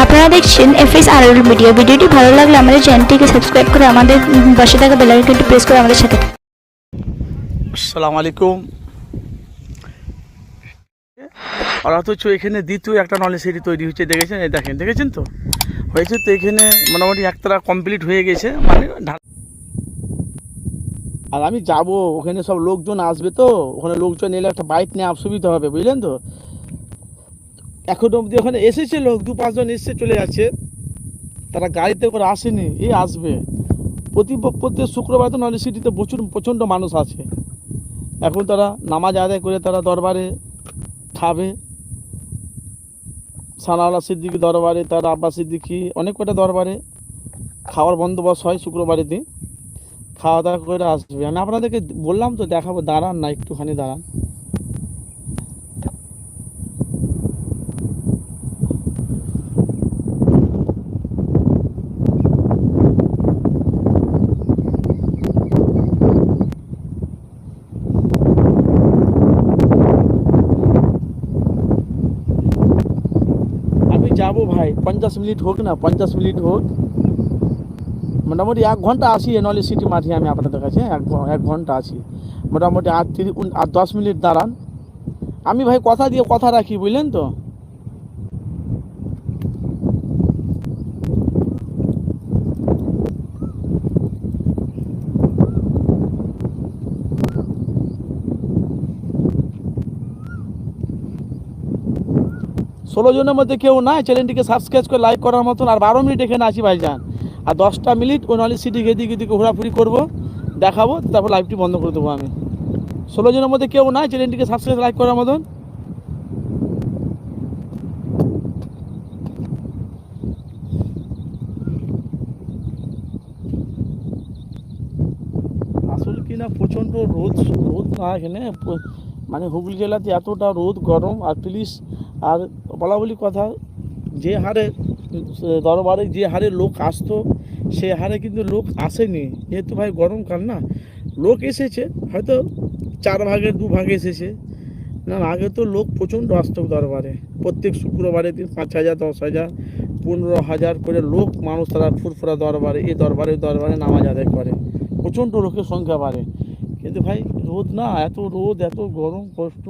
আপনারা দেখছেন FSRL media. ভিডিওটি ভালো লাগলে আমাদের চ্যানেলটিকে সাবস্ক্রাইব করে আমাদের পাশে থাকা বেল আইকনটি প্রেস করে আমাদের সাথে। আসসালামু আলাইকুম। আর অথচ এখানে দ্বিতীয় একটা নলেজ সিটি তৈরি হচ্ছে, দেখেছেন? এই দেখেছেন তো হয়েছে তো। এখানে মোটামুটি একতলা কমপ্লিট হয়ে গেছে, মানে আর আমি যাব ওখানে, সব লোকজন আসবে তো, ওখানে লোকজন এলে একটা বাইক নিয়ে অসুবিধা হবে, বুঝলেন তো। এখন অবধি ওখানে এসেছে লোক, 2-5 জন এসে চলে যাচ্ছে, তারা গাড়িতে করে আসেনি, এই আসবে। প্রত্যেক শুক্রবার তো নলেজ সিটিতে প্রচণ্ড মানুষ আছে। এখন তারা নামাজ আদায় করে তারা দরবারে খাবে, সানাউল্লাহ সিদ্দিকী দরবারে, তার আব্বাস সিদ্দিকী, অনেক কটা দরবারে খাওয়ার বন্দোবস্ত হয় শুক্রবারের দিন, খাওয়া দাওয়া করে আসবে। আমি আপনাদেরকে বললাম তো দেখাবো, দাঁড়ান না, একটুখানি দাঁড়ান। আমি যাবো ভাই, 50 মিনিট হোক না, 50 মিনিট হোক, মোটামুটি 1 ঘন্টা আসি নলেজ সিটি মাঠে। আমি আপনাদের কাছে 1 ঘন্টা আসি মোটামুটি। আর 10 মিনিট দাঁড়ান। আমি ভাই কথা দিয়ে কথা রাখি, বুঝলেন তো। ষোলো জনের মধ্যে কেউ নাই চ্যানেলটিকে সাবস্ক্রাইব করে লাইক করার মতন। আর 12 মিনিট এখানে আছি ভাইজান, আর 10টা মিনিট ওই নলেজ সিটি এদিকে ঘোরাফুরি করবো, দেখাবো, তারপর লাইভটি বন্ধ করে দেবো আমি। 16 জনের মধ্যে কেউ নাই চ্যানেলটিকে সাবস্ক্রাইব লাইক করার মতন। আসলে কি না, প্রচণ্ড রোদ না এখানে, মানে হুগলি জেলাতে এতটা রোদ গরম। আর প্লিজ, আর বলা বলি কথা, যে হারে দরবারে যে হারে লোক আসতো সে হারে কিন্তু লোক আসেনি, যেহেতু ভাই গরমকাল না। লোক এসেছে হয়তো 4 ভাগের 2 ভাগে এসেছে, না আগে তো লোক প্রচণ্ড আসতো দরবারে। প্রত্যেক শুক্রবারে 5,000, 10,000, 15,000 করে লোক মানুষ তারা ফুরফুরা দরবারে, এই দরবারে নামাজ আদায় করে, প্রচণ্ড লোকের সংখ্যা বাড়ে। কিন্তু ভাই রোদ না, এত রোদ, এত গরম, কষ্ট,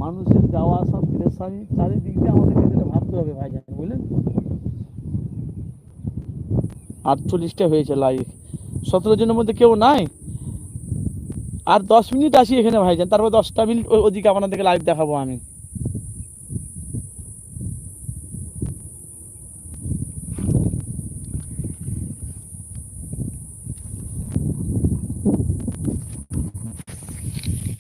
মানুষের যাওয়া আসা পেরেশানি, চারিদিক দিয়ে আমাদেরকে যেটা ভাবতে হবে ভাই, জানেন, বুঝলেন। 48টা হয়েছে লাইভ, 17 জনের মধ্যে কেউ নাই। আর 10 মিনিট আসি এখানে ভাইজান, তারপর 10টা মিনিট ওদিকে আপনাদেরকে লাইভ দেখাবো আমি।